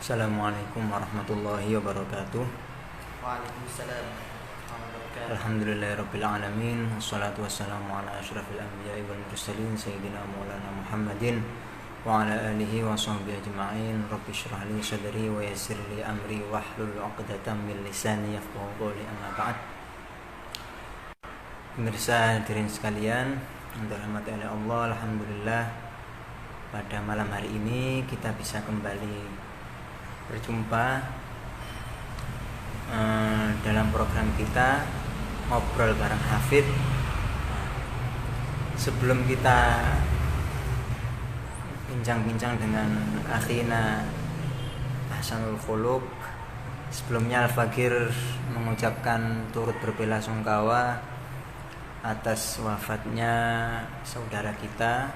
Assalamualaikum warahmatullahi wabarakatuh. Waalaikumsalam warahmatullahi wabarakatuh. Alhamdulillahirabbil alamin. Wassalatu wassalamu ala asyrafil anbiya'i wal mursalin sayyidina maulana Muhammadin wa ala alihi wa sahbihi ajma'in. Rabbi shrah li sadri wa yassir li amri wahlul 'uqdatam min lisani yafqahu qawli. Amma ba'd. Pemirsa hadirin sekalian, yang dirahmati oleh Allah, alhamdulillah pada malam hari ini kita bisa kembali berjumpa dalam program kita ngobrol bareng Hafid. Sebelum kita bincang-bincang dengan akhina Ahsanul Khuluq, sebelumnya Al-Fakir mengucapkan turut berbelasungkawa atas wafatnya saudara kita,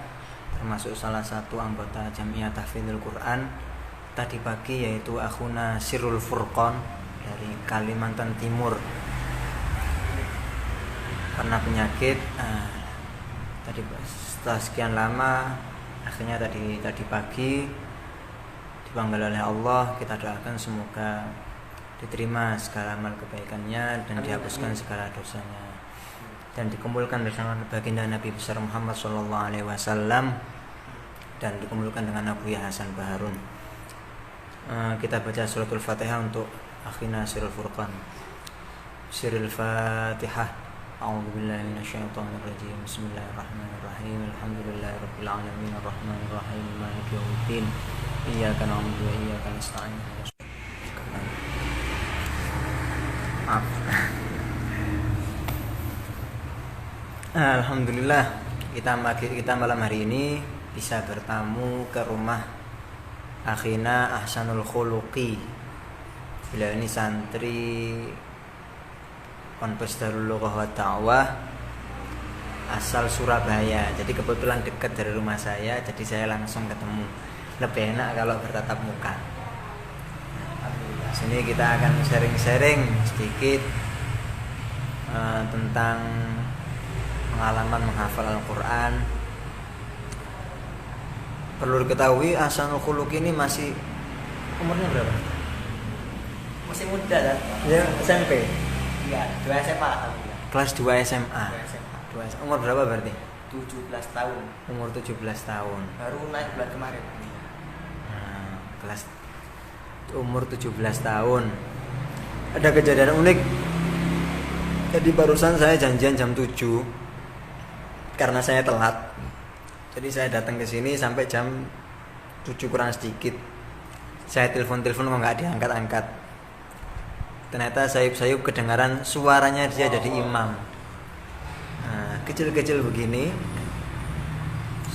termasuk salah satu anggota Jamiah Tahfidzul Quran tadi pagi, yaitu akhuna Sirul Furqan dari Kalimantan Timur, karena penyakit. Tadi setelah sekian lama akhirnya tadi pagi dipanggil oleh Allah. Kita doakan semoga diterima segala amal kebaikannya dan dihapuskan segala dosanya dan dikumpulkan bersama baginda Nabi besar Muhammad SAW dan dikumpulkan dengan Abu Hasan Baharun. Kita baca suratul Fatihah untuk akhina Sirul Furqan. Sirul Fatihah. A'udzubillahi minasyaitonirrajim. Bismillahirrahmanirrahim. Alhamdulillahirabbil alamin arrahmanirrahim maliki yaumiddin. Iyyaka na'budu wa iyyaka nasta'in. Maaf. Alhamdulillah kita malam hari ini bisa bertamu ke rumah akhina Ahsanul Khuluqi. Beliau ini santri Ponpes Darul Lughah wa Da'wah asal Surabaya. Jadi kebetulan dekat dari rumah saya, jadi saya langsung ketemu. Lebih enak kalau bertatap muka. Sini kita akan sharing-sharing sedikit tentang pengalaman menghafal Al-Quran. Perlu diketahui Ahsanul Khuluq ini masih umurnya berapa? Masih muda kan? Ya, SMP. Iya, 2 SMA alhamdulillah. Kelas 2 SMA. 2 SMA. Umur berapa berarti? 17 tahun. Umur 17 tahun. Baru naik bulan kemarin. Kelas umur 17 tahun. Ada kejadian unik. Jadi barusan saya janjian jam 7 karena saya telat. Jadi saya datang ke sini sampai jam 7 kurang sedikit. Saya telepon kok nggak diangkat-angkat. Ternyata sayup-sayup kedengaran suaranya dia jadi imam. Kecil-kecil begini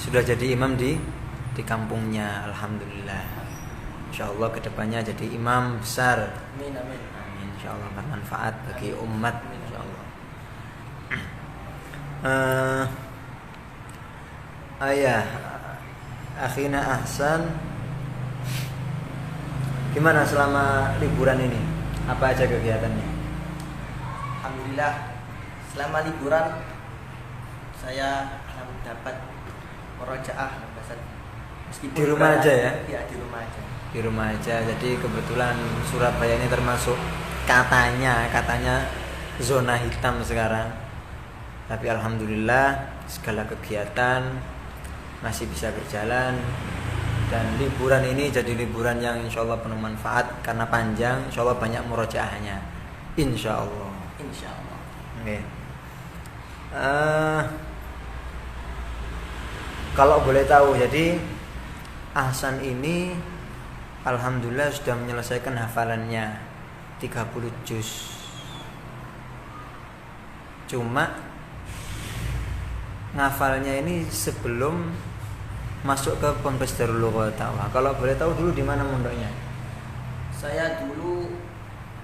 sudah jadi imam di kampungnya. Alhamdulillah. Insyaallah kedepannya jadi imam besar. Amin amin. Amin. Insyaallah bermanfaat bagi umat. Insyaallah. Ayah akhina Ahsan, gimana selama liburan ini? Apa aja kegiatannya? Alhamdulillah selama liburan saya dapat murojaah meskipun Di rumah aja ya? Iya, di rumah aja. Di rumah aja. Jadi kebetulan Surabaya ini termasuk katanya zona hitam sekarang. Tapi alhamdulillah segala kegiatan masih bisa berjalan, dan liburan ini jadi liburan yang insyaallah penuh manfaat karena panjang. Insyaallah banyak murojaahnya. Insyaallah. Oke. Kalau boleh tahu, jadi Ahsan ini alhamdulillah sudah menyelesaikan hafalannya 30 juz. Cuma ngafalnya ini sebelum masuk ke Ponpes Darul Lughah wa Da'wah. Kalau boleh tahu dulu di mana mondoknya? Saya dulu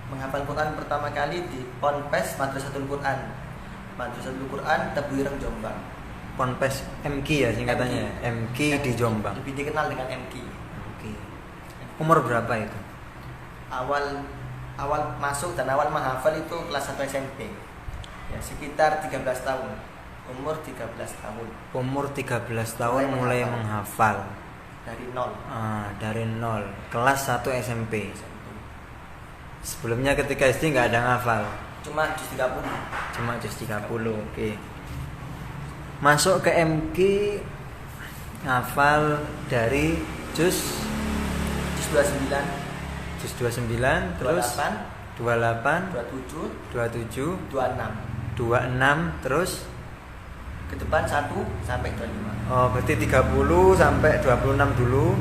menghafal Quran pertama kali di Ponpes Madrasatul Quran. Madrasatul Quran Tebuireng Jombang. Ponpes MQ ya singkatannya. MQ di Jombang. Lebih dikenal dengan MQ. Umur berapa itu? Awal masuk dan awal menghafal itu kelas 1 SMP. Ya, sekitar 13 tahun. Umur 13 tahun. Umur 13 tahun mulai menghafal. dari nol. Dari nol, kelas 1 SMP. Sebelumnya ketika SD nggak ada ngafal, Cuma juz 30. cuma juz 30. Oke. Masuk ke MQ ngafal dari juz Juz 29, juz 29, terus 28, 28, 27, 27, 26. 26, terus Ke depan 1 sampai 25. berarti 30 sampai 26 dulu.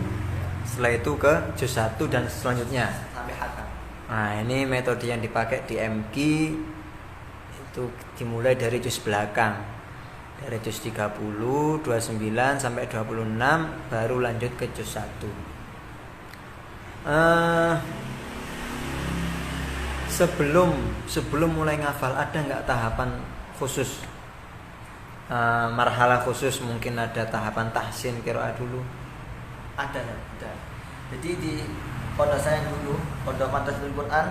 Setelah itu ke juz 1 dan selanjutnya. Sampai hatam. Nah, ini metode yang dipakai di MQ. Itu dimulai dari juz belakang. Dari juz 30, 29 sampai 26 baru lanjut ke juz 1. Sebelum mulai ngafal ada nggak tahapan khusus? Marhalah khusus, mungkin ada tahapan tahsin qiraah dulu. Ada. Jadi di pondok saya dulu, pondok Madrasatul Quran,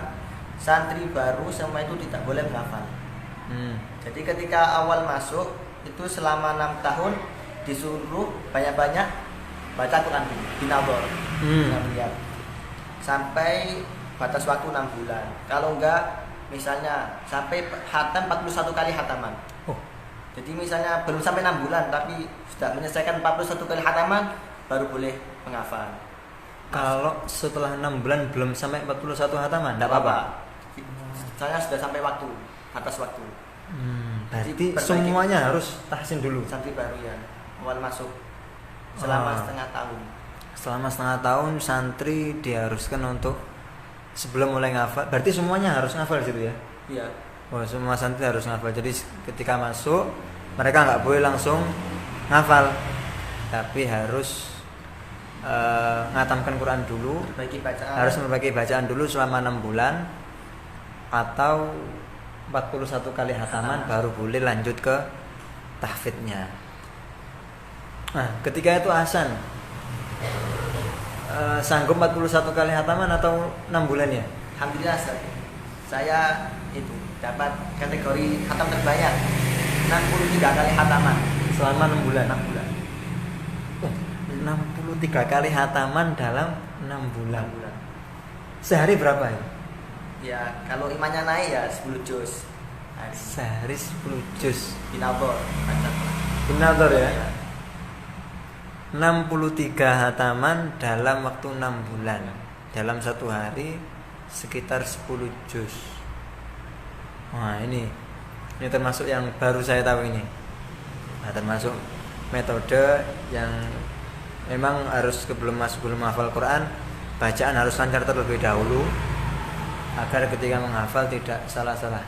santri baru semua itu tidak boleh menghafal. Jadi ketika awal masuk itu selama 6 tahun disuruh banyak-banyak baca Quran dulu, binabor, lihat sampai batas waktu 6 bulan. Kalau enggak, misalnya sampai hatam 41 kali hataman. Jadi misalnya belum sampai 6 bulan tapi sudah menyelesaikan 41 kali hataman baru boleh menghafal. Kalau setelah 6 bulan belum sampai 41 hataman, enggak apa-apa. Saya sudah sampai waktu, batas waktu. Berarti semuanya harus tahsin dulu. Santri baru ya, awal masuk selama setengah tahun. Selama setengah tahun santri diharuskan untuk sebelum mulai ngafal. Berarti semuanya harus ngafal di situ ya? Iya. Semua santri harus ngafal. Jadi ketika masuk mereka nggak boleh langsung ngafal, tapi harus ngatamkan Quran dulu. Harus memperbaiki bacaan dulu selama 6 bulan atau 41 kali hataman baru boleh lanjut ke tahfidnya. Nah, ketika itu Hasan sanggup 41 kali hataman atau 6 bulan ya? Alhamdulillah saya itu dapat kategori hatam terbanyak 63 kali hataman selama 6 bulan. 6 bulan. 63 kali hataman dalam 6 bulan. Sehari berapa ya? Ya, kalau imannya naik ya 10 juz. Sehari 10 juz. Binabor, Binabor ya. 63 hataman dalam waktu 6 bulan. Dalam satu hari sekitar 10 juz. Wah, ini termasuk yang baru saya tahu ini. Nah, termasuk metode yang memang harus sebelum menghafal Quran, bacaan harus lancar terlebih dahulu agar ketika menghafal tidak salah-salah.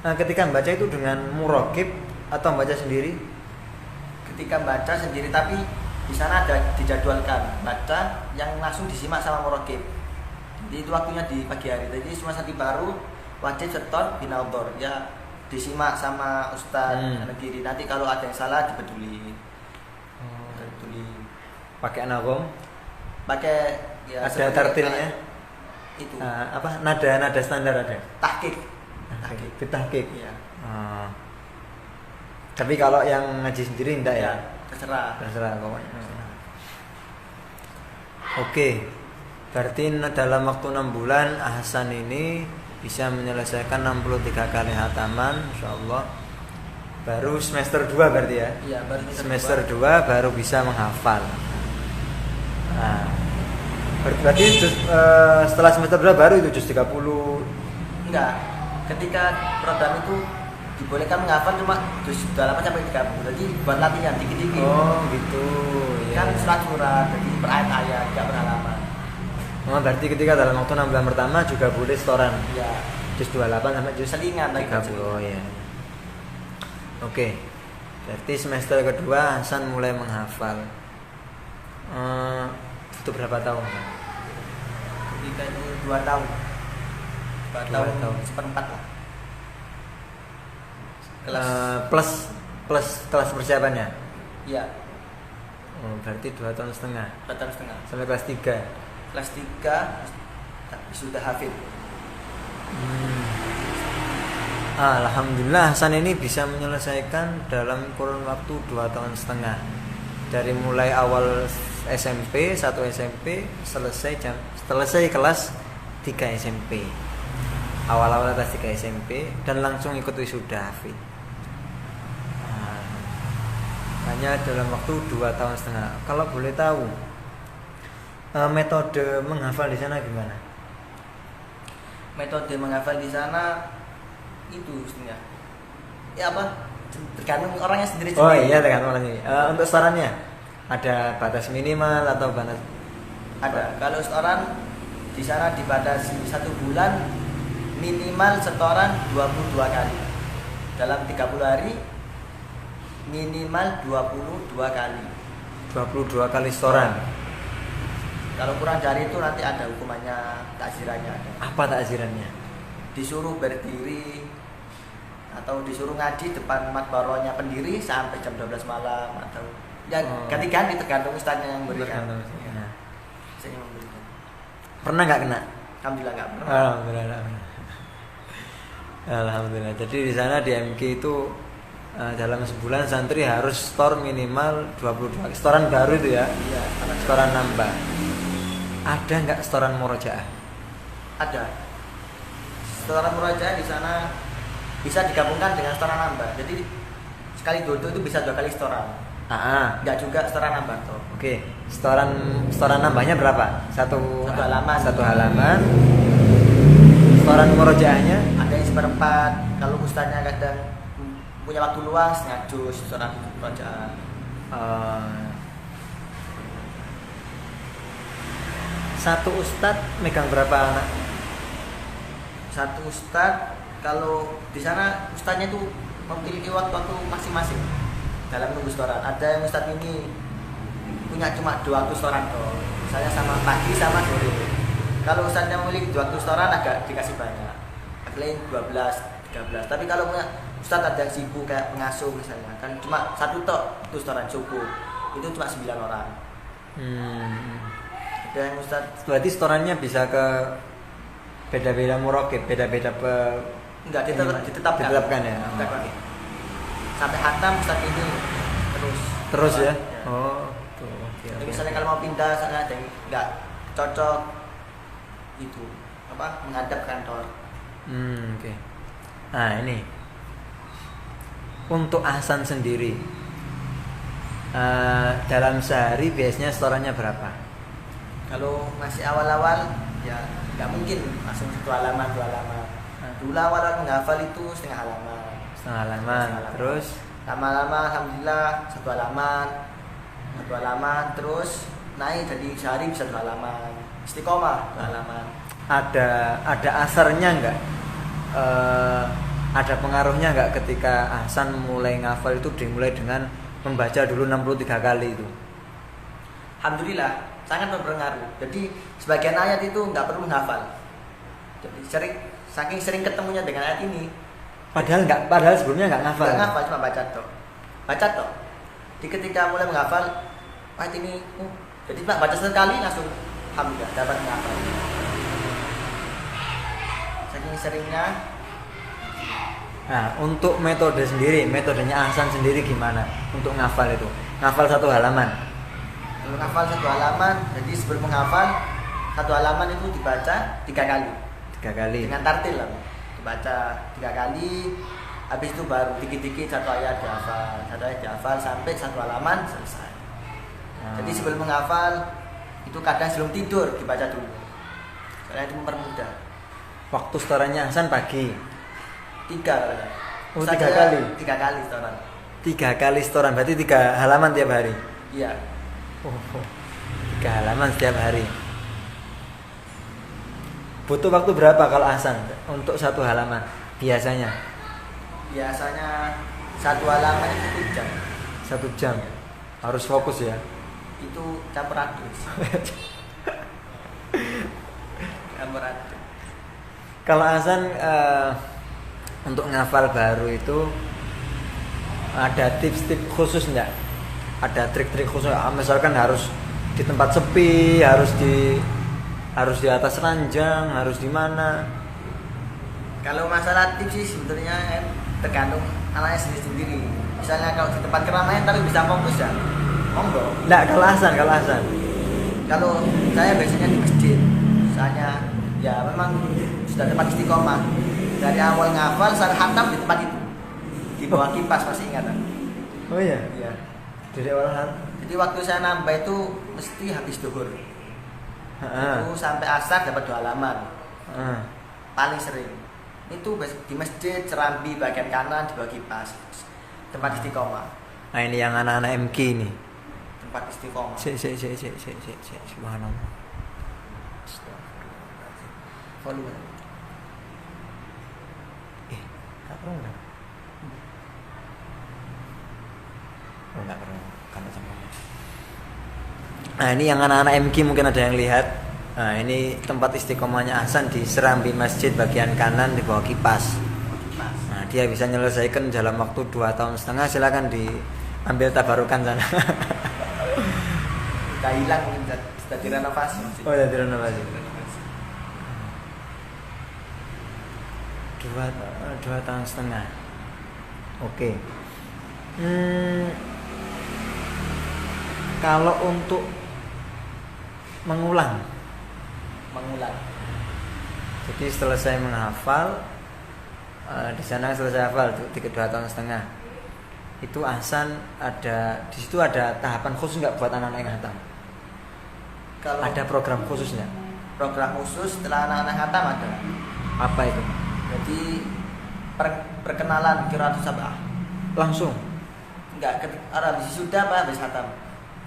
Nah, ketika membaca itu dengan muraqib atau membaca sendiri? Ketika baca sendiri, tapi di sana ada dijadwalkan baca yang langsung disimak sama muraqib. Jadi itu waktunya di pagi hari. Jadi semua santri baru wajib setor binabor ya, disimak sama ustaz negeri. Nanti kalau ada yang salah dibeduli. Pakai anagom? Pakai ya, ada tartilnya? Itu. Nada standar ada? Tahqiq. Tahqiq. Iya. Tapi kalau yang ngaji sendiri enggak ya? Terserah pokoknya. Oke. Berarti dalam waktu 6 bulan Hasan ini bisa menyelesaikan 63 kali hataman, insyaallah. Baru semester 2 berarti ya? Iya, baru semester 2 baru bisa menghafal. Nah, berarti setelah semester 2 baru itu juz 30. Enggak. Ketika program itu dibolehkan menghafal cuma juz 28 sampai 30. Jadi buat latihan dikit-dikit. Oh, gitu. Kan surat-surat, jadi per ayat-ayat, enggak per halaman. Berarti ketika dalam waktu 6 bulan pertama juga boleh setoran. Iya. Juz 28 sampai juz selingan 30. Oh ya. Oke. Berarti semester kedua Hasan mulai menghafal. Itu berapa tahun? Ketika itu 2 tahun. 2 tahun seperempat lah. Plus kelas persiapannya? Iya. Berarti 2 tahun setengah. 2 tahun setengah. Sampai kelas 3. Kelas 3 sudah hafid. Alhamdulillah Hasan ini bisa menyelesaikan dalam kurun waktu 2 tahun setengah. Dari mulai awal SMP, 1 SMP, selesai kelas 3 SMP. Awal-awal kelas 3 SMP dan langsung ikut wisuda hafid. Hanya dalam waktu 2,5 tahun. Kalau boleh tahu, metode menghafal di sana gimana? Metode menghafal di sana itu sebenarnya ya apa? Tergantung orangnya sendiri. Oh iya, tergantung orangnya. Untuk setorannya ada batas minimal atau batas? Ada. Kalau setoran di sana dibatasi 1 bulan minimal setoran 22 kali. Dalam 30 hari minimal 22 kali. 22 kali setoran. Kalau kurang dari itu nanti ada hukumannya, takzirannya ada. Apa takzirannya? Disuruh berdiri atau disuruh ngaji depan makbarohnya pendiri sampai jam 12 malam atau ya ganti-ganti tergantung ustaznya yang memberikan. Nah. Saya memberikan. Pernah nggak kena? Alhamdulillah nggak pernah. Alhamdulillah. Jadi di sana di MK itu dalam sebulan santri harus store minimal 22. Setoran baru itu ya? Iya. Setoran nambah. Ada nggak setoran murojaah? Ada. Setoran murojaah di sana bisa digabungkan dengan setoran nambah. Jadi sekali dodo itu bisa 2 kali setoran. Nggak juga setoran nambah toh. Oke. Setoran nambahnya berapa? Satu halaman. Satu halaman. Setoran murojaahnya ada yang 1/4. Kalau ustaznya kadang punya waktu luang setengah juz setoran murojaah. Satu ustadz megang berapa anak? Satu ustadz kalau di sana ustadznya itu memiliki waktu masing-masing dalam nunggu setoran. Ada yang ustadz ini punya cuma 2 waktu setoran toh. Misalnya sama pagi sama sore. Kalau ustadznya memiliki 2 waktu setoran agak dikasih banyak. Paling 12, 13. Tapi kalau punya ustadz ada yang sibuk kayak pengasuh misalnya, kan cuma 1 tok itu setoran subuh. Itu cuma 9 orang. Ada yang ustadz Berarti setorannya bisa ke beda-beda murokib, beda-beda enggak ditetapkan ya. Sampai hatam ustadz ini Terus ya. Ya. Oh, tuh. Jadi misalnya kalau mau pindah sana ada yang nggak cocok itu menghadap kantor. Oke. Nah ini untuk ahsan sendiri dalam sehari biasanya setorannya berapa? Kalau masih awal-awal ya nggak mungkin langsung 1 halaman 2 halaman. Dulu awal menghafal itu setengah halaman. Terus lama-lama alhamdulillah 1 halaman terus naik jadi sehari bisa 2 halaman. Istiqomah 2 halaman. Ada asarnya nggak? Ada pengaruhnya nggak ketika ahsan mulai ngafal itu dimulai dengan membaca dulu 63 kali itu? Alhamdulillah sangat berpengaruh. Jadi sebagian ayat itu nggak perlu menghafal. Jadi saking sering ketemunya dengan ayat ini. Padahal sebelumnya nggak ngafal. Nggak ngafal, cuma baca toh. Jadi ketika mulai menghafal ayat ini, jadi baca sekali langsung alhamdulillah dapat menghafal. Saking seringnya. Nah, untuk metodenya ahsan sendiri gimana untuk ngafal itu? Ngafal 1 halaman. Kalau ngafal 1 halaman, jadi sebelum menghafal 1 halaman itu dibaca 3 kali. 3 kali. Dengan tartil lah. Dibaca 3 kali. Habis itu baru dikit-dikit 1 ayat dihafal sampai 1 halaman selesai. Jadi sebelum menghafal itu kadang sebelum tidur dibaca dulu. Soalnya itu mempermudah. Waktu setorannya ahsan pagi. 3 kali. Oh, 3 kali. 3 kali setoran. 3 kali setoran berarti 3 halaman tiap hari. Iya. 3 halaman setiap hari. Butuh waktu berapa kalau ahsan untuk 1 halaman biasanya? Biasanya 1 halaman itu 1 jam. 1 jam. Harus fokus ya. Itu campur aduk. Campur aduk. Kalau ahsan untuk ngafal baru itu ada tips-tips khusus enggak? Ada trik-trik khusus? Misalkan harus di tempat sepi, harus di atas ranjang, harus di mana? Kalau masalah tips sih sebetulnya tergantung anaknya sendiri. Misalnya kalau di tempat keramaian tapi bisa fokus ya. Monggo. Enggak, kalau Hasan. Kalau saya biasanya di masjid. Misalnya ya memang sudah tempat istiqomah. Dari awal ngafal sampai khatam di tempat itu. Di bawah kipas masih ingat kan? Oh iya. Iya. Dari awal khatam. Jadi waktu saya nambah itu mesti habis duhur. Itu sampai asar dapat 2 halaman. Paling sering. Itu di masjid Serambi bagian kanan di bawah kipas. Tempat istiqomah. Nah, ini yang anak-anak MK ini. Tempat istiqomah. Subhanallah. Volume. Enggak perlu enggak? Oh, enggak perlu. Karena sama. Nah, ini yang anak-anak MK mungkin ada yang lihat. Nah, ini tempat istiqomahnya Hasan di Serambi Masjid bagian kanan di bawah kipas. Nah, dia bisa menyelesaikan dalam waktu 2,5 tahun. Silakan diambil tabarukan sana. Udah hilang mungkin sudah direnovasi. Oh, sudah direnovasi. 2,5 tahun. Oke. Kalau untuk mengulang. Jadi setelah saya menghafal, di sana selesai hafal 2,5 tahun. Itu Hasan ada di situ ada tahapan khusus nggak buat anak-anak yang khatam? Kalau ada program khusus nggak? Program khusus setelah anak-anak khatam ada. Apa itu? Jadi perkenalan qiraatus sab'ah. Langsung? Enggak, habis sudah apa habis khatam.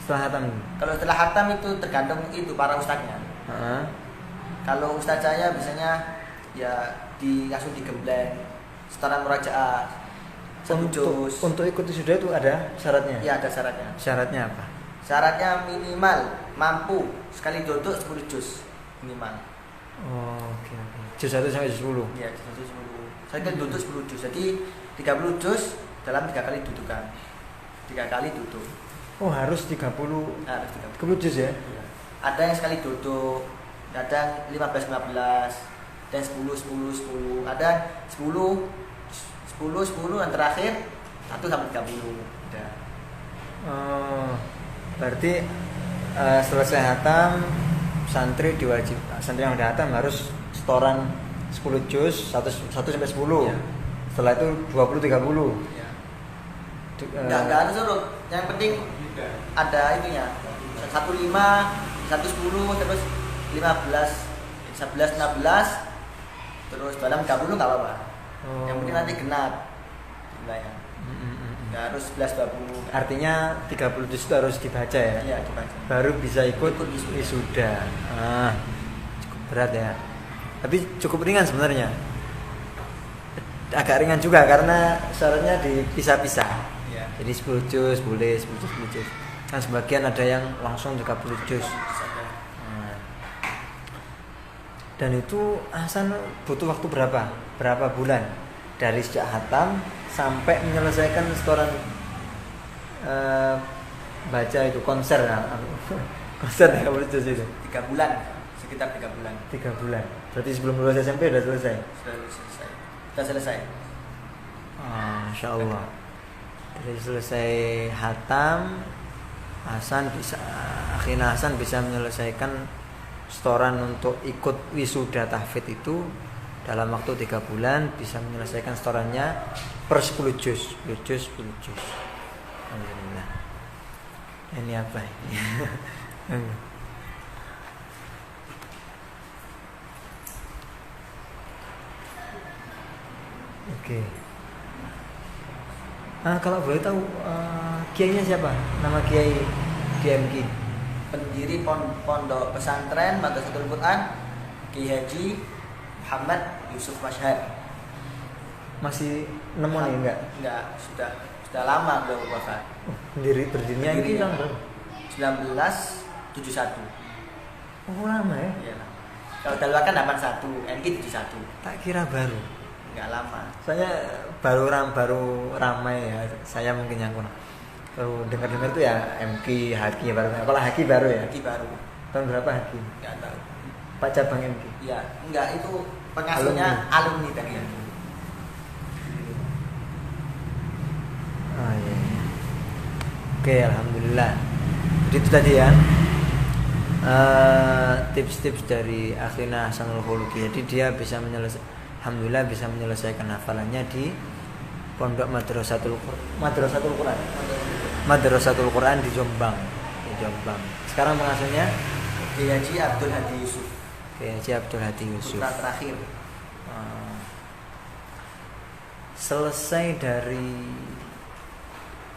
Setelah khatam? Kalau setelah khatam itu tergantung itu para ustadznya. Kalau ustadz saya biasanya ya langsung digembleng setoran murajaah. Untuk ikut wisuda itu ada syaratnya? Ya, ada syaratnya. Syaratnya apa? Syaratnya minimal mampu sekali duduk 10 juz minimal. Oh, oke. Juz 1 sampai juz 10. Iya, juz 10. Saya kan duduk 10 juz. Jadi 30 juz dalam 3 kali dudukan. 3 kali duduk. Oh, harus 30. Harus 30 juz ya? Iya. Ada yang sekali duduk, kadang 15 dan 10. Ada 10 yang terakhir 1 sampai 30. Udah. Oh, berarti selesai hatam santri yang udah hatam harus setoran 10 juz 1 sampai 10. Ya. Setelah itu 20 30. Ya. Enggak harus urut. Yang penting ada itunya. 15, 10 terus 15, 11, 16 terus dalam 30 enggak apa-apa. Yang penting nanti genap jumlahnya. Nggak harus 11 20. Artinya 30 juz itu harus dibaca ya? Iya, dibaca. Baru bisa ikut wisuda. Cukup berat ya. Tapi cukup ringan sebenarnya. Agak ringan juga karena syaratnya dipisah-pisah. Iya. Jadi 10 juz boleh 10 juz. Kan sebagian ada yang langsung 30 juz. Dan itu Hasan butuh waktu berapa? Berapa bulan? Dari sejak hatam sampai menyelesaikan setoran baca itu konser konser 30 juz itu 3 bulan, sekitar 3 bulan. 3 bulan. Berarti sebelum lulus SMP udah selesai. Sudah selesai. Masya Allah. Dari selesai hatam akhirnya Hasan bisa menyelesaikan setoran untuk ikut wisuda tahfidz itu dalam waktu 3 bulan, bisa menyelesaikan setorannya per 10 juz. Alhamdulillah. Ini apa ini? Oke. Kalau boleh tahu kiainya siapa? Nama kiai KMK? Pendiri pondok pesantren Madrasatul Quran Kiai Haji Muhammad Yusuf Masyhar. Masih nemu nih enggak? Enggak, sudah lama beliau wafat. Berdirinya ini tahun berapa? 1971. Oh, lama ya? Iya. Kalau Dalwa kan 81, MK 71. Tak kira baru. Enggak lama. Saya baru ramai ya. Saya mungkin yang kurang. Baru dengar tuh ya MK, Haki baru. Kalau Haki baru ya? Haki baru. Tahun berapa Haki? Enggak tahu. Pak cabang MK? Iya, enggak, itu pengasuhnya alumni tadi ya. Oh iya. Oke, alhamdulillah. Jadi itu tadi ya tips-tips dari akhina Hasanul Khuluqi. Jadi dia bisa alhamdulillah bisa menyelesaikan hafalannya di Pondok Madrasatul Quran di Jombang. Sekarang pengasuhnya Kiai Haji Abdul Hadi Yusuf. Putra terakhir. Selesai dari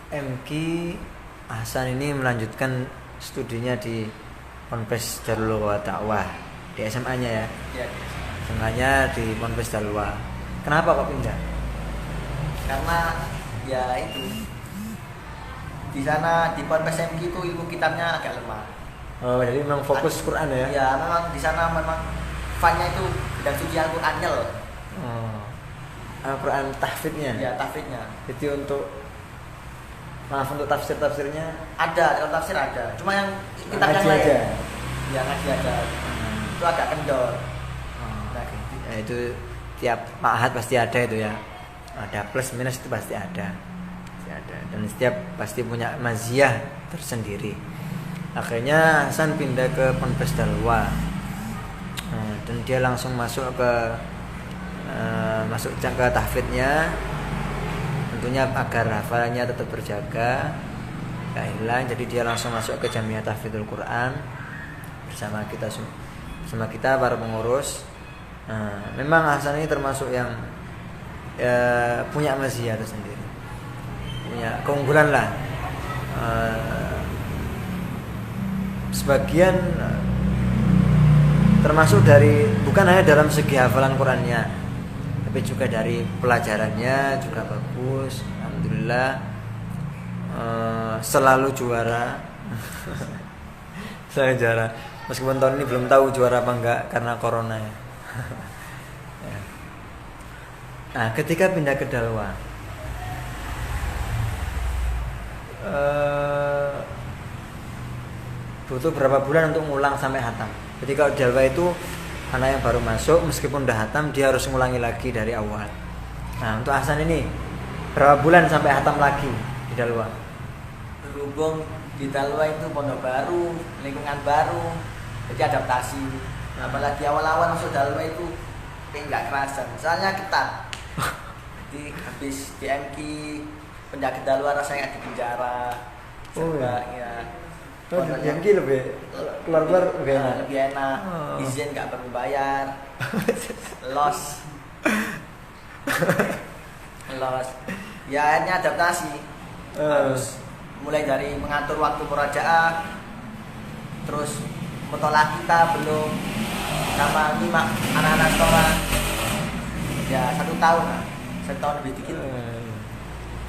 MQ, Hasan ini melanjutkan studinya di Ponpes Darul Dakwah di SMA-nya ya. Ya. SMA-nya di Ponpes Darul. Kenapa kok pindah? Karena ya itu di sana di Ponpes MQ itu ilmu kitabnya agak lemah. Oh, jadi memang fokus Quran ya? Ya, memang di sana memang fanya itu bidang suci Al-Qur'annya loh. Al-Quran tahfidnya? Ya, tahfidnya. Jadi untuk tafsir-tafsirnya ada, kalau tafsir ada. Cuma yang kitab yang lain. Ya, ngaji aja. Itu agak kendor. Nah, ya, itu tiap ma'had pasti ada itu ya. Ada plus minus itu pasti ada. Dan setiap pasti punya maziyah tersendiri. Akhirnya Hasan pindah ke Ponpes Dalwa. Dan dia langsung masuk ke tahfidnya, tentunya agar hafalannya tetap terjaga, gak hilang. Jadi dia langsung masuk ke Jamiah Tahfidzul Quran bersama kita para pengurus. Memang Hasan ini termasuk yang punya maziyah tersendiri, punya keunggulan lah. Sebagian termasuk dari bukan hanya dalam segi hafalan Qurannya, tapi juga dari pelajarannya juga bagus, alhamdulillah. Selalu juara. Saya juara, meskipun tahun ini belum tahu juara apa enggak karena corona ya. Nah, ketika pindah ke Dalwa, butuh berapa bulan untuk ngulang sampai hatam. Jadi kalau Dalwa itu anak yang baru masuk, meskipun udah hatam dia harus ngulangi lagi dari awal. Nah, untuk Hasan ini berapa bulan sampai hatam lagi di Dalwa? Berhubung di Dalwa itu pondok baru, lingkungan baru, jadi adaptasi. Apalagi awal-awal masuk Dalwa itu nggak kerasan, soalnya ketat. Jadi habis di MQ penjaga Dalwa rasanya di penjara. Ya. Yang lebih keluar lebih enak. Izin nggak perlu bayar. Los. Ya akhirnya adaptasi. Harus mulai dari mengatur waktu murajaah, terus mutolak kita belum, sama nyimak anak-anak sekolah. Ya 1 tahun lah, 1 tahun lebih dikit.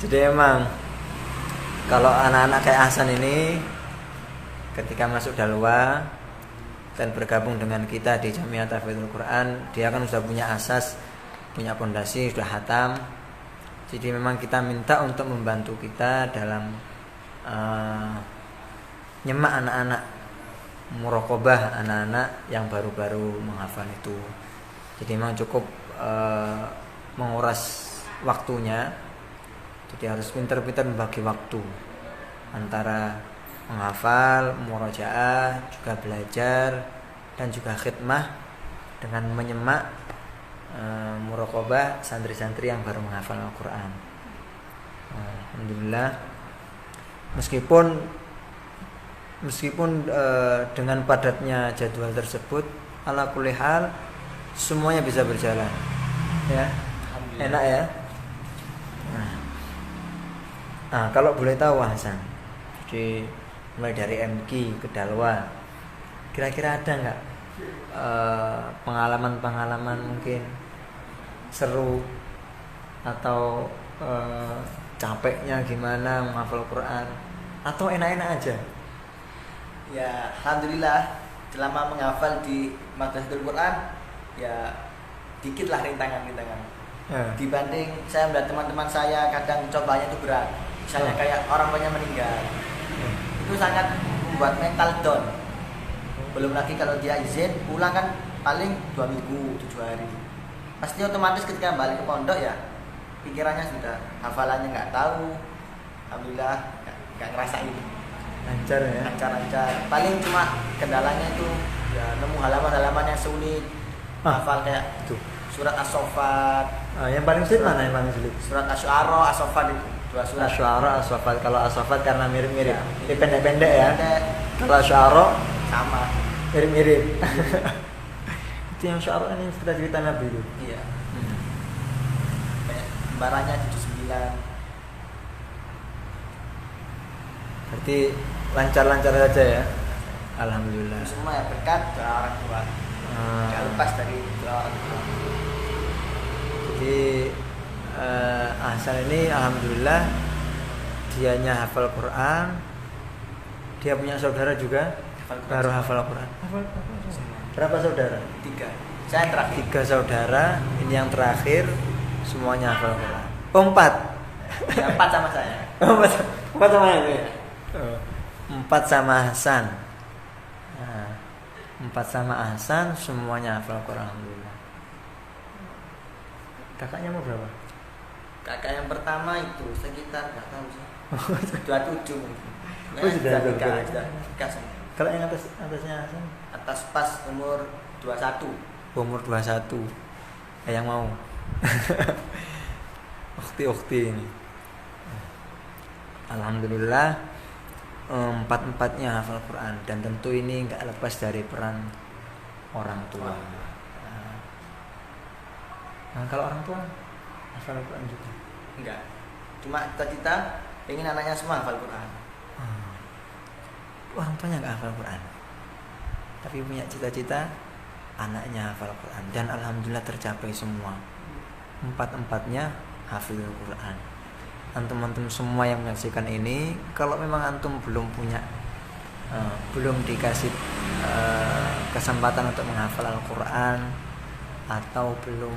Jadi emang kalau anak-anak kayak Hasan ini ketika masuk Dalwa dan bergabung dengan kita di Jamiah Tahfidzul Quran, dia kan sudah punya asas, punya fondasi, sudah hatam. Jadi memang kita minta untuk membantu kita dalam nyemak anak-anak, muraqabah anak-anak yang baru-baru menghafal itu. Jadi memang cukup menguras waktunya. Jadi harus pintar-pintar membagi waktu antara menghafal, murajaah, juga belajar, dan juga khidmah dengan menyemak muraqabah santri-santri yang baru menghafal Al-Quran. Alhamdulillah, meskipun dengan padatnya jadwal tersebut, ala kulli hal semuanya bisa berjalan, ya, enak ya. Nah, kalau boleh tahu Hasan, jadi mulai dari MQ ke Dalwa, kira-kira ada nggak pengalaman-pengalaman mungkin seru atau capeknya gimana menghafal Quran, atau enak-enak aja? Ya alhamdulillah selama menghafal di Madrasatul Quran ya dikit lah rintangan-rintangan. Dibanding saya melihat teman-teman saya kadang cobanya itu berat, misalnya kayak orang banyak meninggal, itu sangat membuat mental down. Belum lagi kalau dia izin pulang kan paling 2 minggu 7 hari, pasti otomatis ketika balik ke pondok ya pikirannya sudah, hafalannya nggak tahu. Alhamdulillah nggak ngerasain. Lancar ya. lancar-lancar. Paling cuma kendalanya itu ya nemu halaman-halaman yang sulit. Hafal kayak Itu. surat As-Saffat, Yang paling sulit mana yang paling sulit? surat Asy-Syu'ara, As-Saffat itu dua surat. Asy'ara, As-Saffat. Kalau As-Saffat karena mirip-mirip. Ya, Ini pendek-pendek ya. Pendek, Kalau Asy'ara sama. mirip-mirip. Itu yang Asy'ara ini cerita-cerita Nabi itu. Iya. Kayak lembarannya 79. Berarti lancar-lancar saja ya. Alhamdulillah. Itu semua ya berkat doa orang tua. Gak lepas dari doa orang tua. Jadi Ahsan ini alhamdulillah dianya hafal Quran. Dia punya saudara juga Hafal Quran baru semua. hafal Quran. Semua. Berapa saudara? 3. Saya yang terakhir. 3 saudara, ini yang terakhir semuanya hafal Quran. Oh, 4. Ya, 4 sama saya. 4 sama yang ini. 4 sama Hasan. Nah, 4 sama Hasan semuanya hafal Quran alhamdulillah. Kakaknya mau berapa? Kakak yang pertama itu sekitar nggak tahu sih. 27 mungkin. Oh, sudah nikah, nikah. sudah nikah semua. Kalau yang atasnya Hasan Atas pas umur 21. umur 21. Yang mau. Ukti-ukti ini. Alhamdulillah empat-empatnya hafal Quran dan tentu ini nggak lepas dari peran orang tua. Nah, kalau orang tua hafal Quran juga. Enggak. Cuma cita-cita pengen anaknya semua hafal Quran. Orang tuanya nggak hafal Quran, tapi punya cita-cita anaknya hafal Quran dan alhamdulillah tercapai semua. Empat-empatnya hafal Quran. Antum-antum semua yang menyaksikan ini, kalau memang antum belum punya belum dikasih kesempatan untuk menghafal Al-Quran atau belum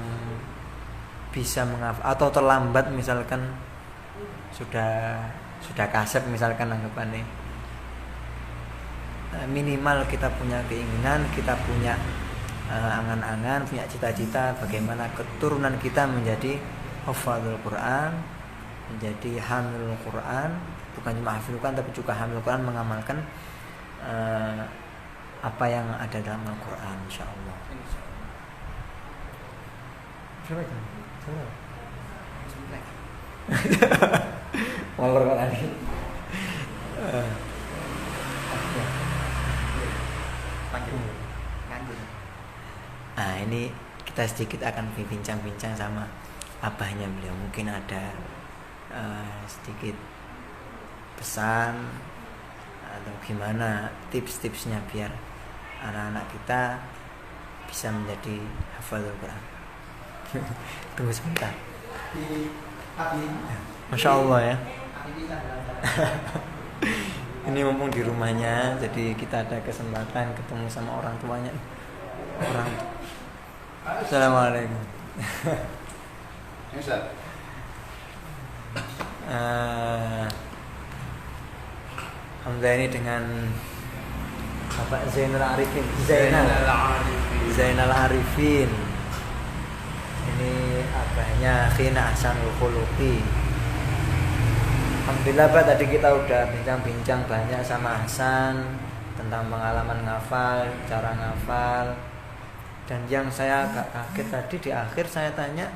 bisa menghafal atau terlambat misalkan sudah kasep misalkan anggapannya, minimal kita punya keinginan, kita punya angan-angan, punya cita-cita bagaimana keturunan kita menjadi hafadzul Quran, menjadi hamilul Quran, bukan cuma hafil Quran tapi juga hamil Quran, mengamalkan apa yang ada dalam Al-Quran insyaallah. Ngomong Quran ini. Nah, ini kita sedikit akan bincang-bincang sama abahnya beliau. Mungkin ada sedikit pesan atau gimana tips-tipsnya biar anak-anak kita bisa menjadi hafadzul Quran. Tunggu sebentar. Masya Allah ya. Ini mumpung di rumahnya, jadi kita ada kesempatan ketemu sama orang tuanya. Assalamualaikum. Alhamdulillah ini dengan Bapak Zainal Arifin. Zainal Arifin. Ini abahnya Khina Ahsanul Khuluqi. Alhamdulillah Pak, tadi kita udah bincang-bincang banyak sama Hasan tentang pengalaman ngafal, cara ngafal. Dan yang saya agak kaget tadi di akhir saya tanya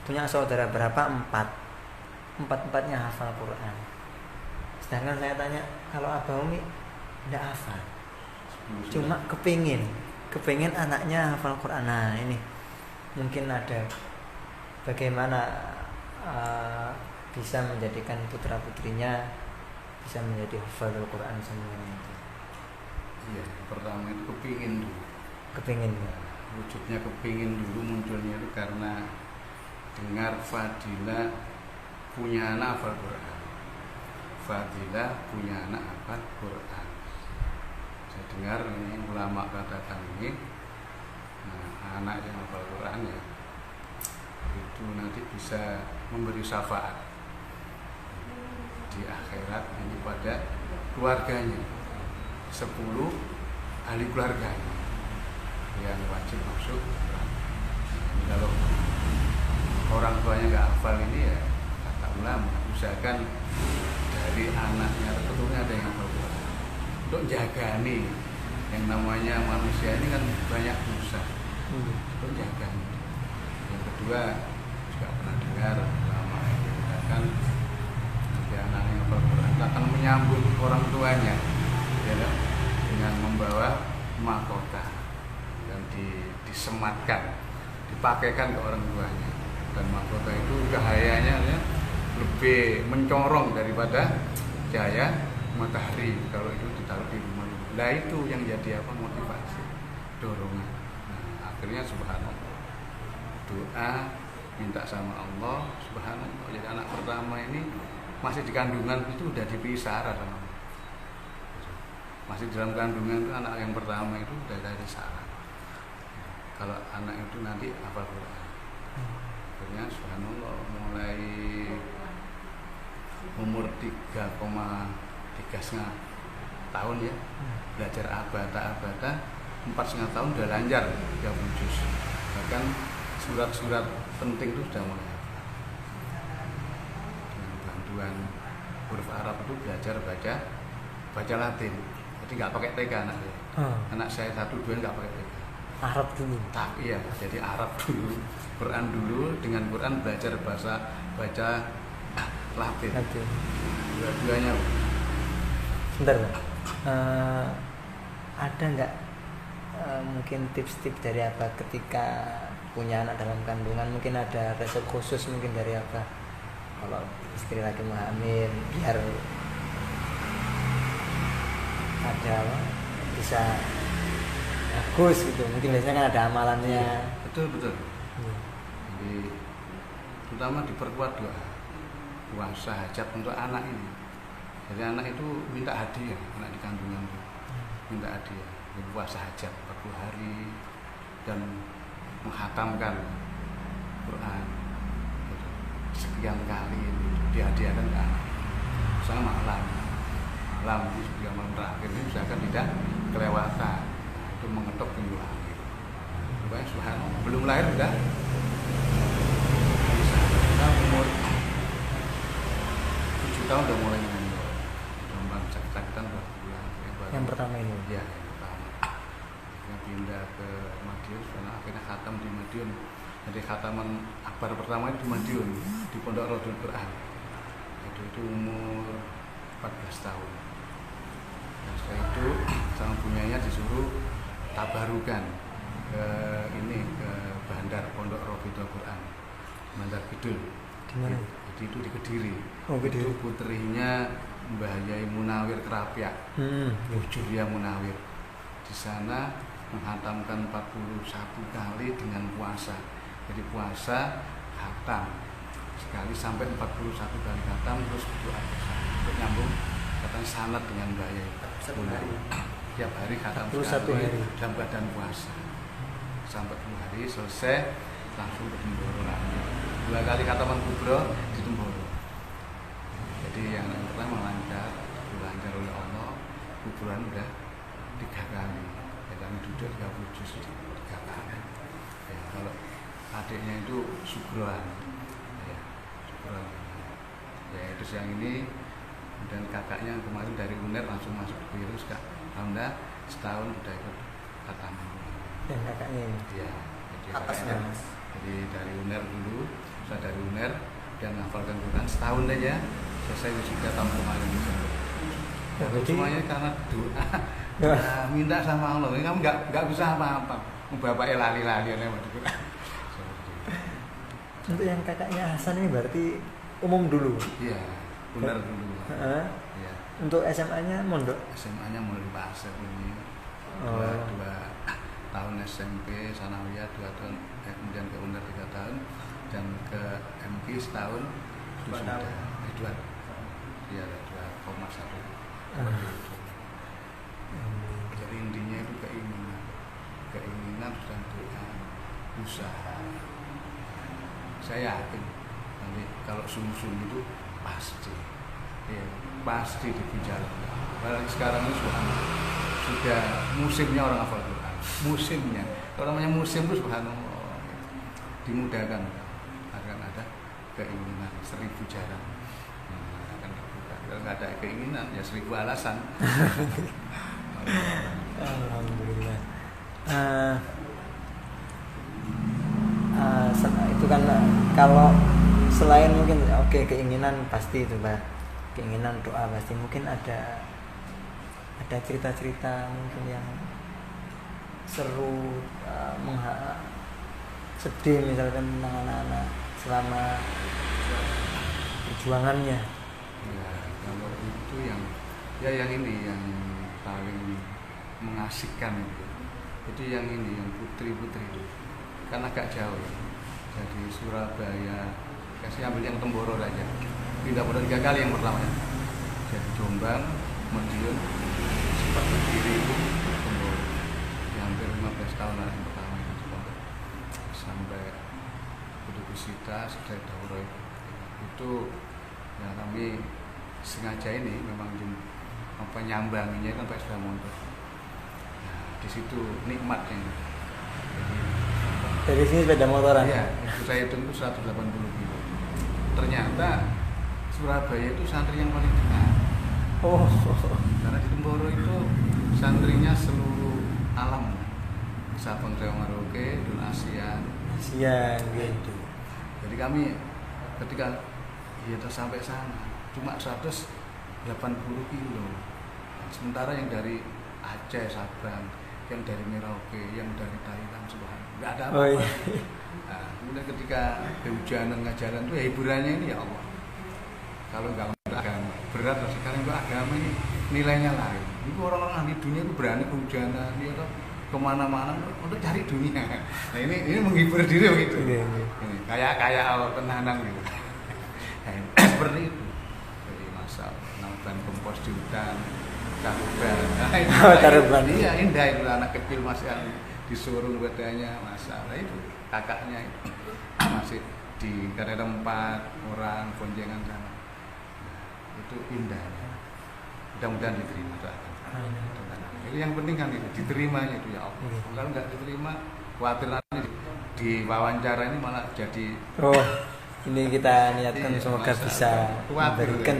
punya saudara berapa? 4. Empat-empatnya hafal Quran. Sedangkan saya tanya kalau Abah Umi tidak hafal, cuma kepingin anaknya hafal Quran. Nah ini mungkin ada bagaimana bisa menjadikan putra putrinya bisa menjadi hafal Quran semuanya itu. Iya, pertama itu kepingin dulu. Kepingin. Wujudnya kepingin dulu, munculnya itu karena dengar Fadilah punya anak hafal Quran. Fadilah punya anak hafal Quran. Saya dengar ini ulama katakan ini, anak yang hafal Quran ya itu nanti bisa memberi syafaat di akhirat ini pada keluarganya, 10 ahli keluarganya yang wajib masuk Quran. Kalau orang tuanya nggak hafal ini ya kata ulama usahakan dari anaknya atau keturunannya ada yang hafal Quran. untuk jaga nih yang namanya manusia ini kan banyak dosa, untuk jaga. Yang kedua juga pernah dengar lama yang mengatakan nanti anak yang hafal Quran akan menyambut orang tuanya, ya kan? Dengan membawa mahkota dan disematkan, dipakaikan ke orang tuanya. Dan mahkota itu cahayanya ya, lebih mencorong daripada cahaya matahari kalau itu ditaruh di rumah. Nah itu yang jadi apa, motivasi, dorongan. Nah, akhirnya subhanallah, doa minta sama Allah, subhanallah. Jadi anak pertama ini masih di kandungan itu udah dipisah sama Allah. Masih dalam kandungan itu anak yang pertama itu udah dari sarah. Kalau anak itu nanti hafal Quran, akhirnya subhanallah mulai umur 3,3 tahun ya, belajar abata 4,5 tahun udah lancar 30 juz. Bahkan surat-surat penting itu sudah mulai hafal. Dengan bantuan huruf Arab itu belajar baca Latin. Jadi nggak pakai TK anaknya. Anak saya 1-2 nggak pakai TK. Arab dulu. Tapi ya, jadi Arab dulu, Quran dulu, dengan Quran belajar baca Latin. Dua-duanya. Bentar, ada nggak mungkin tips-tips dari apa ketika punya anak dalam kandungan? Mungkin ada resep khusus mungkin dari apa? Kalau istri lagi hamil biar ada apa, bisa bagus gitu. Mungkin biasanya kan ada amalannya. Betul. Jadi terutama diperkuat doa, puasa, hajat untuk anak ini. Jadi anak itu minta hadiah, anak di kandungan itu minta hadiah, puasa hajat 40 hari dan menghatamkan Quran gitu. Sekian kali itu dihadiahkan ke anak. Misalnya malam itu juga malam terakhir ini misalkan tidak kelewatan, itu mengetuk pintu langit. Supaya subhanallah belum lahir sudah bisa, umur 7 tahun udah mulai sakit-sakitan berapa bulan. Yang pertama ini? Ya, yang pertama. Akhirnya pindah ke Madiun, karena akhirnya khatam di Madiun. Jadi khataman akbar pertama itu di Madiun, di Pondok Rodul Quran. Itu umur 14 tahun. Nah, setelah itu sang punyanya disuruh tabarukan ke Bandar Pondok Rodul Quran, Bandar Kidul. Di mana? Jadi itu di Kediri. Oh, Kediri. Itu putrinya Mbah Yai Munawir Kerapiak, Julia Munawir. Di sana menghatamkan 41 kali dengan puasa. Jadi puasa khatam sekali sampai 41 kali khatam, terus doa bersama untuk nyambung katanya sanad dengan Mbah Yai Munawir. Tiap hari khatam sekali dalam keadaan puasa sampai 2 hari selesai langsung ke Temboro lagi. 2 kali khataman kubro di Temboro. Jadi yang pertama dilancar oleh Allah, kuburan udah 3 kali. Ya, kami duduk 30 juz 3 kali. Ya, kalau adiknya itu Sugron, ya, Sugron. Ya itu yang ini, dan kakaknya kemarin dari UNER langsung masuk ke virus kak. Alhamdulillah setahun udah ikut khataman. Dan kakaknya ini? Iya. Jadi jadi dari UNER dulu, saya dari UNER dan menghafalkan Quran setahun aja. Selesai wisuda tahun kemarin Desember. Ya, semuanya karena doa, minta sama Allah. Kamu nggak bisa apa-apa. Bapaknya lali-lali Quran. Untuk yang kakaknya Hasan ini berarti umum dulu. Iya, benar dulu. Iya. Untuk SMA-nya mondok? SMA-nya mulai bahasa ini. 2 tahun SMP, sanawiyah 2 tahun, kemudian ke UNER 3 tahun, dan ke MK setahun. 2 tahun. Iya, 2,1. Jadi intinya itu keinginan dan doa, usaha. Saya yakin nanti kalau sungguh-sungguh itu pasti dibicara. Apalagi sekarang ini sudah musimnya orang hafal Quran. Musimnya, kalau namanya musim itu subhanallah, dimudahkan akan ada keinginan 1000 jalan akan terbuka. kalau nggak ada keinginan ya 1000 alasan. Alhamdulillah. Itu kan kalau selain mungkin keinginan pasti itu Pak, keinginan doa pasti, mungkin ada cerita-cerita mungkin yang seru, sedih misalkan tentang anak-anak selama perjuangannya. Ya kalau itu yang ini yang paling mengasihkan itu yang ini, yang putri-putri itu kan agak jauh ya. Jadi Surabaya, kasih ambil yang Temboro aja, pindah pada 3 kali yang pertama ya. Jadi Jombang, Madiun, sempat berdiri itu Temboro, yang hampir 15 tahun lah yang pertama itu sampai Kudusita, sudah Dauro itu ya kami sengaja ini memang nyambanginya sampai sudah mondok. Nah, di situ nikmatnya. Jadi Dari sini sepeda motoran? Iya, itu saya hitung itu 180 kilo. Ternyata Surabaya itu santri yang paling dekat. Oh. Karena di Temboro itu santrinya seluruh alam. Sabang Dewa Maroke, Dun Asia gitu. Jadi kami ketika sampai sana cuma 180 kilo. Sementara yang dari Aceh, Sabang, yang dari Merauke, yang dari Thailand, subhanallah, nggak ada apa-apa. Oh, iya. Nah, kemudian ketika kehujanan ngajaran itu ya hiburannya ini ya Allah. Kalau nggak untuk agama berat, sekarang itu agama ini nilainya lain. Itu orang-orang ahli dunia itu berani kehujanan, dia tuh kemana-mana untuk cari dunia. Nah ini menghibur diri begitu. Ini kayak penahanan gitu. Nah, seperti itu. Jadi masa nonton kompos di hutan, taruban. Iya indah itu, anak kecil masih disuruh bedanya masalah itu, kakaknya itu masih di karena 4 orang boncengan sana. Nah, itu indah. Mudah-mudahan diterima doakan. Jadi yang penting kan itu diterimanya itu ya Allah. Kalau nggak diterima, khawatir nanti di wawancara ini malah jadi. Ini kita niatkan iya, semoga bisa memberikan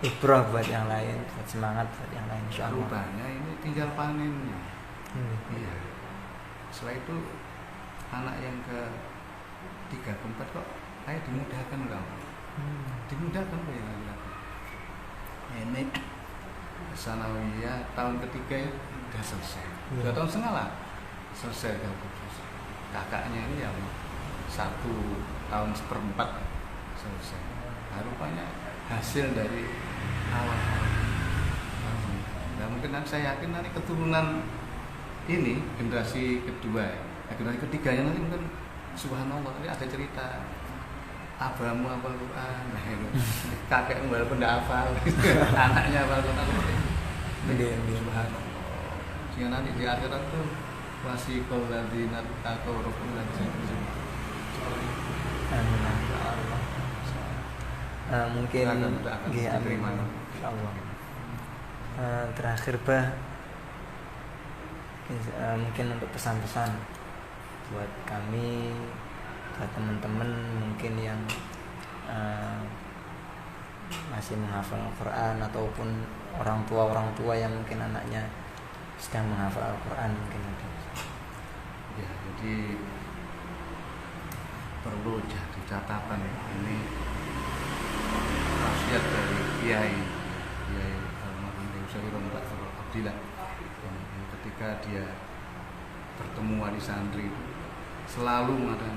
ibrah buat yang lain, buat semangat buat yang lain, insyaallah. Rupanya ini tinggal panennya. Iya. Setelah itu anak yang ke-3, ke-4 kok kayak dimudahkan kamu. Dimudahkan kok ya laki-laki. Ini sanawiyah tahun ketiga ya udah selesai. 2 tahun setengah lah selesai kalau kakaknya ini yang 1 tahun 1/4 selesai. Nah, rupanya hasil dari awal. Nah, mungkin saya yakin nanti keturunan ini generasi kedua, generasi ketiganya nanti mungkin subhanallah ini ada cerita abamu hafal Quran, kakekmu walaupun tidak hafal, anaknya hafal Quran, subhanallah. Sehingga nanti di akhirat tuh masih kauladina atau rukun dan mungkin insyaallah. Terakhir mungkin untuk pesan-pesan buat kami, buat teman-teman mungkin yang masih menghafal Al-Quran ataupun orang tua yang mungkin anaknya sedang menghafal Al-Quran mungkin ada. Ya, jadi perlu jadi catatan ini wasiat dari Kiai almarhum Syairon Pak Abdillah yang ketika dia bertemu wali santri itu selalu mengatakan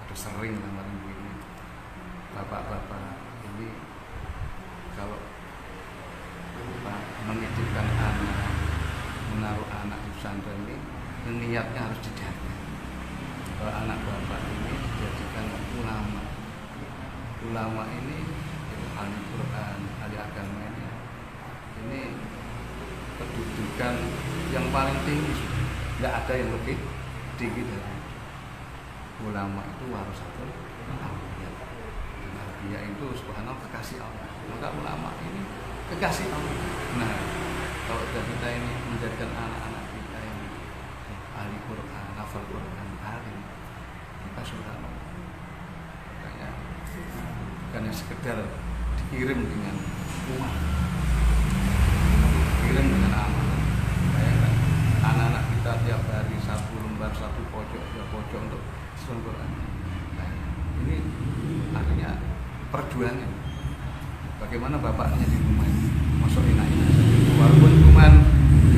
atau sering mengatakan begini, bapak-bapak ini kalau menitipkan anak, menaruh anak di pesantren ini niatnya harus dijaga. Kalau anak bapak ini dijadikan ulama ini ahli Quran, ahli agama ini kedudukan yang paling tinggi, nggak ada yang lebih tinggi dari ulama. Itu warasatul anbiya. Anbiya itu subhanallah kekasih Allah, maka ulama ini kekasih Allah. Nah, kalau kita ini menjadikan anak-anak kita yang ahli Quran, hafal Quran, alim, maka subhanallah makanya hanya sekedar dikirim dengan uang, dikirim dengan amanah. Bayangkan anak-anak kita tiap hari satu lembar, satu pojok, dua pojok untuk susun Quran. Nah, ini artinya perjuangan. Bagaimana bapaknya di rumah ini masuk enak-enak saja, walaupun cuman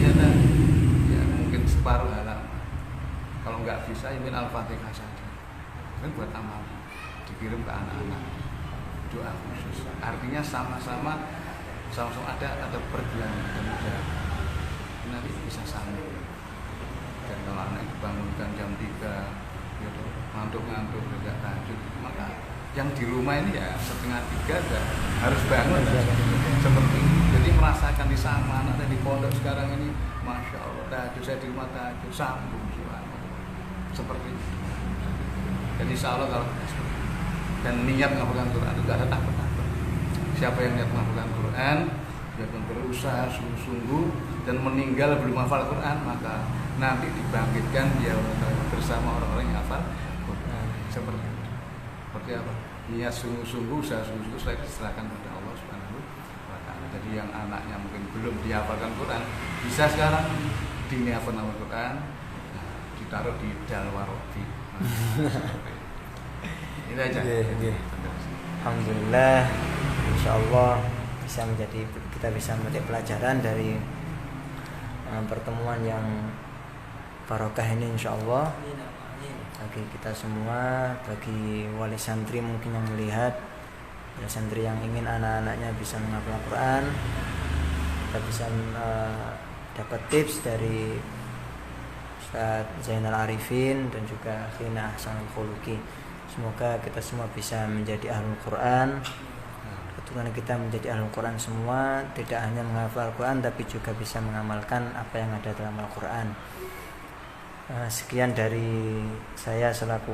ya mungkin separuh halaman. Kalau nggak bisa ingin Al-Fatihah saja, kan buat amal, dikirim ke anak-anak, doa khusus. Artinya sama-sama ada perjuangan dan udah nanti bisa sambung. Dan kalau anak dibangunkan jam 3 gitu, ngantuk-ngantuk tidak tahajud, maka yang di rumah ini ya 2:30 harus bangun seperti ini. Jadi merasakan di sama anak di pondok sekarang ini, masya Allah, tahajud saya di rumah tahajud sambung seperti itu. Jadi insya Allah kalau dan niat menghafalkan Quran itu gak ada takut-takut. Siapa yang niat menghafalkan Quran, dia pun berusaha sungguh-sungguh dan meninggal belum hafal Quran, maka nanti dibangkitkan dia bersama orang-orang yang hafal Quran. Seperti itu. Seperti apa? Niat sungguh-sungguh, usaha sungguh-sungguh, saya diserahkan kepada Allah Subhanahu wa Ta'ala. Jadi yang anaknya mungkin belum dihafalkan Quran, bisa sekarang dihafalkan Quran, ditaruh di dalwarofi. Ini aja. Alhamdulillah, insyaallah kita bisa menjadi pelajaran dari pertemuan yang barokah ini insyaallah. Bagi kita semua, bagi wali santri mungkin yang melihat, wali santri yang ingin anak-anaknya bisa menghafal Quran, kita bisa dapat tips dari Ustaz Zainal Arifin dan juga Khina Ahsanul Khuluqi. Semoga kita semua bisa menjadi ahlul Quran. Keturunan kita menjadi ahlul Quran semua, tidak hanya menghafal Quran tapi juga bisa mengamalkan apa yang ada dalam Al-Quran. Sekian dari saya selaku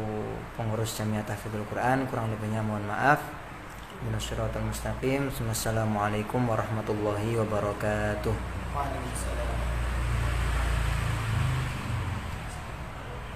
pengurus Jamiah Tahfidzul Quran, kurang lebihnya mohon maaf. Minasy syaithanir rajim. Wassalamualaikum warahmatullahi wabarakatuh. Waalaikumsalam.